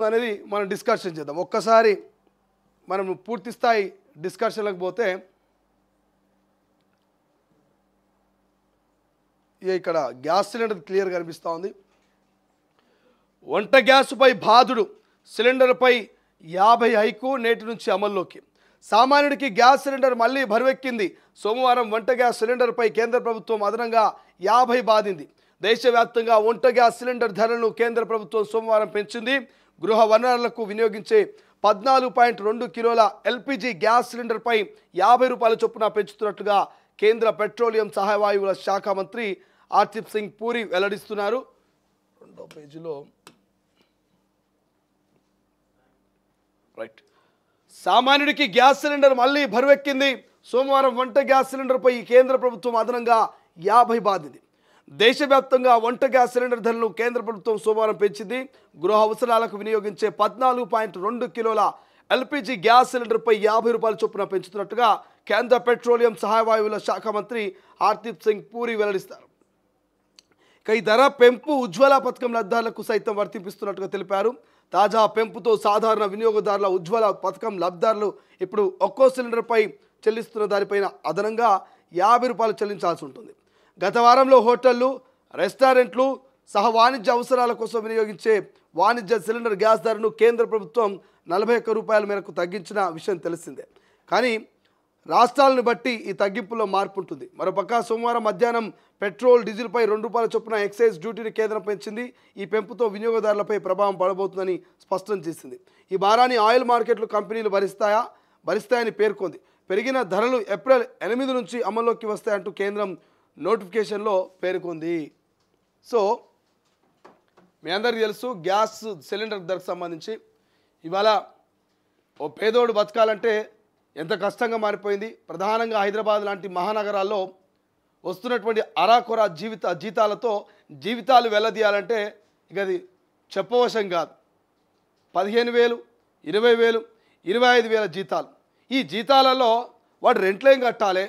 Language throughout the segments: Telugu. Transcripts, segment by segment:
అనేది మనం డిస్కషన్ చేద్దాం. ఒక్కసారి మనం పూర్తి స్థాయి డిస్కషన్లకు పోతే ఇక్కడ గ్యాస్ సిలిండర్ క్లియర్ కనిపిస్తూ ఉంది. వంట గ్యాసుపై బాధుడు, సిలిండర్పై 50 హైకు నేటి నుంచి అమల్లోకి. సామాన్యుడికి గ్యాస్ సిలిండర్ మళ్ళీ బరువెక్కింది. సోమవారం వంట గ్యాస్ సిలిండర్పై కేంద్ర ప్రభుత్వం అదనంగా 50 బాధింది. దేశవ్యాప్తంగా వంట గ్యాస్ సిలిండర్ ధరలను కేంద్ర ప్రభుత్వం సోమవారం పెంచింది. గృహ వనరులకు వినియోగించే 14.2 కిలోల ఎల్పిజి గ్యాస్ సిలిండర్పై 50 రూపాయల చొప్పున పెంచుతున్నట్లుగా కేంద్ర పెట్రోలియం సహాయ వాయువుల శాఖ మంత్రి హర్దీప్ సింగ్ పూరి వెల్లడిస్తున్నారు. రెండో పేజీలో రైట్. సామాన్యుడికి గ్యాస్ సిలిండర్ మళ్ళీ బరువెక్కింది. సోమవారం వంట గ్యాస్ సిలిండర్పై కేంద్ర ప్రభుత్వం అదనంగా 50 బాధింది. దేశవ్యాప్తంగా వంట గ్యాస్ సిలిండర్ ధరలను కేంద్ర ప్రభుత్వం సోమవారం పెంచింది. గృహ అవసరాలకు వినియోగించే 14.2 కిలోల ఎల్పిజి గ్యాస్ సిలిండర్పై 50 రూపాయల చొప్పున పెంచుతున్నట్టుగా కేంద్ర పెట్రోలియం సహాయ వాయువుల శాఖ మంత్రి హర్దీప్ సింగ్ పూరి వెల్లడిస్తారు. ఈ ధర పెంపు ఉజ్వల పథకం లబ్ధిదారులకు సైతం వర్తింపిస్తున్నట్టుగా తెలిపారు. తాజా పెంపుతో సాధారణ వినియోగదారుల ఉజ్వల పథకం లబ్ధిదారులు ఇప్పుడు ఒక్కో సిలిండర్పై చెల్లిస్తున్న దానిపైన అదనంగా 50 రూపాయలు చెల్లించాల్సి ఉంటుంది. గత వారంలో హోటళ్లు, రెస్టారెంట్లు సహా వాణిజ్య అవసరాల కోసం వినియోగించే వాణిజ్య సిలిండర్ గ్యాస్ ధరను కేంద్ర ప్రభుత్వం 41 రూపాయల మేరకు తగ్గించిన విషయం తెలిసిందే. కానీ రాష్ట్రాలను బట్టి ఈ తగ్గింపులో మార్పు ఉంటుంది. మరోపక్క సోమవారం మధ్యాహ్నం పెట్రోల్, డీజిల్పై 2 రూపాయల చొప్పున ఎక్సైజ్ డ్యూటీని కేంద్రం పెంచింది. ఈ పెంపుతో వినియోగదారులపై ప్రభావం పడబోతుందని స్పష్టం చేసింది. ఈ భారాన్ని ఆయిల్ మార్కెట్లు కంపెనీలు భరిస్తాయని పేర్కొంది. పెరిగిన ధరలు ఏప్రిల్ 8 నుంచి అమల్లోకి వస్తాయంటూ కేంద్రం నోటిఫికేషన్లో పేర్కొంది. సో మీ అందరికీ తెలుసు గ్యాస్ సిలిండర్ ధరకు సంబంధించి ఇవాళ ఓ పేదోడు బతకాలంటే ఎంత కష్టంగా మారిపోయింది. ప్రధానంగా హైదరాబాద్ లాంటి మహానగరాల్లో వస్తున్నటువంటి అరాకొర జీతాలతో జీవితాలు వెళ్ళదీయాలంటే ఇక అది చెప్పవశం కాదు. 15,000, 20,000, 25,000 జీతాలు. ఈ జీతాలలో వాడు రెంట్లు ఏం కట్టాలి,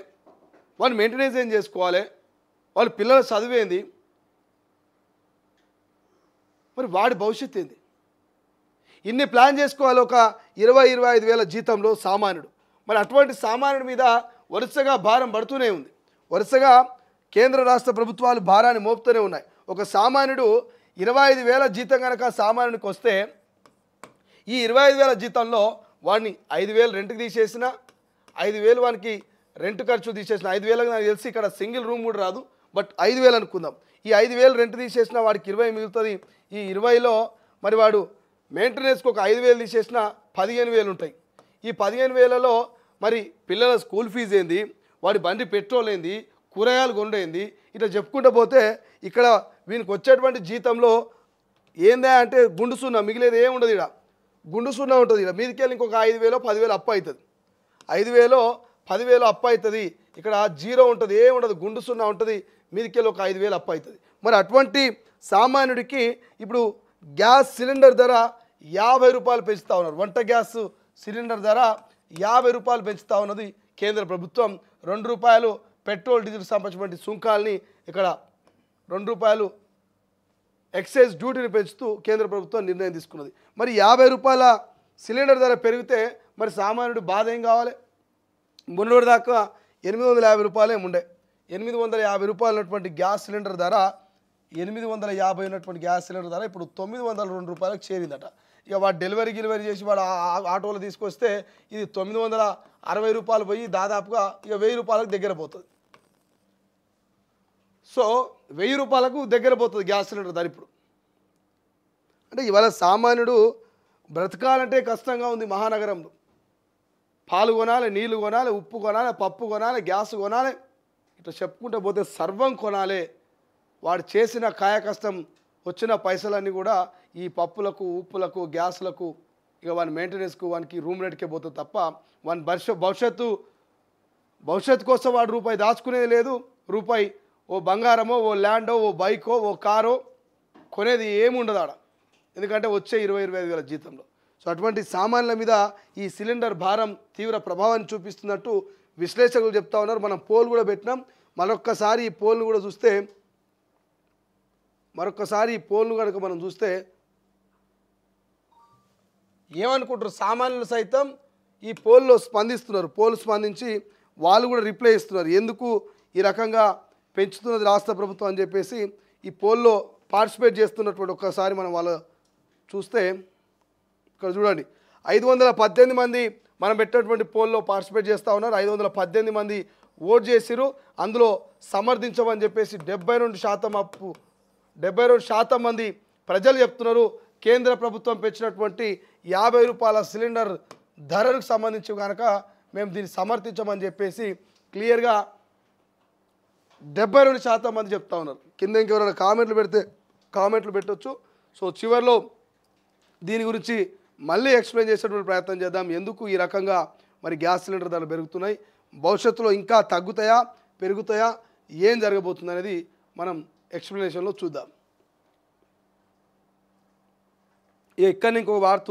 వాడు మెయింటెనెన్స్ ఏం చేసుకోవాలి, వాళ్ళ పిల్లల చదివేంది, మరి వాడి భవిష్యత్తు ఏంది, ఇన్ని ప్లాన్ చేసుకోవాలి. ఒక 20-25,000 జీతంలో సామాన్యుడు. మరి అటువంటి సామాన్యుడి మీద వరుసగా భారం పడుతూనే ఉంది. వరుసగా కేంద్ర రాష్ట్ర ప్రభుత్వాలు భారాన్ని మోపుతూనే ఉన్నాయి. ఒక సామాన్యుడు 25,000 జీతం కనుక సామాన్యుడికి వస్తే ఈ 25,000 జీతంలో వాడిని 5,000 రెంట్కి తీసేసిన, 5,000 వానికి రెంట్ ఖర్చు తీసేసిన, 5,000 నాకు తెలిసి ఇక్కడ సింగిల్ రూమ్ కూడా రాదు, బట్ 5,000 అనుకుందాం. ఈ 5,000 రెంట్ తీసేసిన వాడికి 20 మిగులుతుంది. ఈ 20లో మరి వాడు మెయింటెనెన్స్కి ఒక 5,000 తీసేసిన 15,000 ఉంటాయి. ఈ 15,000లో మరి పిల్లల స్కూల్ ఫీజు ఏంది, వాడి బండి పెట్రోల్ ఏంది, కూరగాయలు కొండేంది, ఇట్లా చెప్పుకుంటూ పోతే ఇక్కడ వీనికి వచ్చేటువంటి జీతంలో ఏందా అంటే గుండు సున్నా, మిగిలేదు ఏముండదు. ఇక్కడ గుండు సున్నా ఉంటుంది. ఇక్కడ మీదికి వెళ్ళి ఇంకొక 5,000, 10,000 అప్పు అవుతుంది. 5,000, 10,000 అప్పు అవుతుంది. ఇక్కడ జీరో ఉంటుంది, ఏముండదు, గుండు సున్నా ఉంటుంది. మీదికి వెళ్ళి ఒక 5,000 అప్పు అవుతుంది. మరి అటువంటి సామాన్యుడికి ఇప్పుడు గ్యాస్ సిలిండర్ ధర 50 రూపాయలు పెంచుతూ ఉన్నారు. వంట గ్యాస్ సిలిండర్ ధర 50 రూపాయలు పెంచుతూ ఉన్నది కేంద్ర ప్రభుత్వం. 2 రూపాయలు పెట్రోల్, డీజిల్ సంబంధించినటువంటి సుంకాల్ని ఇక్కడ 2 రూపాయలు ఎక్సైజ్ డ్యూటీని పెంచుతూ కేంద్ర ప్రభుత్వం నిర్ణయం తీసుకున్నది. మరి 50 రూపాయల సిలిండర్ ధర పెరిగితే మరి సామాన్యుడు బాధ ఏం కావాలి? మొన్నటి దాకా 850 రూపాయలే ఉండే. 850 రూపాయలు ఉన్నటువంటి గ్యాస్ సిలిండర్ ధర, 850 ఉన్నటువంటి గ్యాస్ సిలిండర్ ధర ఇప్పుడు 902 రూపాయలకు చేరిందట. ఇక వాడు డెలివరీ చేసి వాడు ఆటోలో తీసుకొస్తే ఇది 960 రూపాయలు పోయి దాదాపుగా ఇక 1000 రూపాయలకు దగ్గర పోతుంది. సో 1000 రూపాయలకు దగ్గర పోతుంది గ్యాస్ సిలిండర్ ధర ఇప్పుడు. అంటే ఇవాళ సామాన్యుడు బ్రతకాలంటే కష్టంగా ఉంది. మహానగరంలో పాలు కొనాలి, నీళ్లు కొనాలి, ఉప్పు కొనాలి, పప్పు కొనాలి, గ్యాస్ కొనాలి, ఇట్లా చెప్పుకుంటూ పోతే సర్వం కొనాలి. వాడు చేసిన కాయ కష్టం వచ్చిన పైసలన్నీ కూడా ఈ పప్పులకు, ఉప్పులకు, గ్యాస్లకు, ఇక వాని మెయింటెనెన్స్కు, వానికి రూమ్ రెంట్కే పోతుంది తప్ప వాని భవిష్యత్తు కోసం వాడు రూపాయి దాచుకునేది లేదు. రూపాయి ఓ బంగారమో, ఓ ల్యాండో, ఓ బైకో, ఓ కారో కొనేది ఏముండదు ఆడ. ఎందుకంటే వచ్చే 20-25,000 జీతంలో. సో అటువంటి సామాన్యుల మీద ఈ సిలిండర్ భారం తీవ్ర ప్రభావాన్ని చూపిస్తున్నట్టు విశ్లేషకులు చెప్తా ఉన్నారు. మనం పోల్ కూడా పెట్టినాం. మరొక్కసారి ఈ పోల్ను కూడా చూస్తే మరొకసారి ఈ పోల్ను కనుక మనం చూస్తే ఏమనుకుంటారు సామాన్యులు సైతం ఈ పోల్లో స్పందిస్తున్నారు. పోల్ స్పందించి వాళ్ళు కూడా రిప్లై ఇస్తున్నారు, ఎందుకు ఈ రకంగా పెంచుతున్నది రాష్ట్ర ప్రభుత్వం అని చెప్పేసి ఈ పోల్లో పార్టిసిపేట్ చేస్తున్నటువంటి ఒక్కసారి మనం వాళ్ళు చూస్తే ఇక్కడ చూడండి 518 మంది మనం పెట్టినటువంటి పోల్లో పార్టిసిపేట్ చేస్తూ ఉన్నారు. 518 మంది ఓట్ చేసిరు. అందులో సమర్థించమని చెప్పేసి 72% మంది ప్రజలు చెప్తున్నారు. కేంద్ర ప్రభుత్వం పెంచినటువంటి 50 రూపాయల సిలిండర్ ధరకు సంబంధించి కనుక మేము దీన్ని సమర్థించమని చెప్పేసి క్లియర్గా 72% మంది చెప్తా ఉన్నారు. కింద ఇంకెవరైనా కామెంట్లు పెడితే కామెంట్లు పెట్టవచ్చు. సో చివరిలో దీని గురించి మళ్ళీ ఎక్స్ప్లెయిన్ చేసేటువంటి ప్రయత్నం చేద్దాం, ఎందుకు ఈ రకంగా మరి గ్యాస్ సిలిండర్ ధరలు పెరుగుతున్నాయి, భవిష్యత్తులో ఇంకా తగ్గుతాయా పెరుగుతాయా, ఏం జరగబోతుంది అనేది మనం ఎక్స్ప్లెనేషన్లో చూద్దాం. ఇక్కడ ఇంకొక వార్త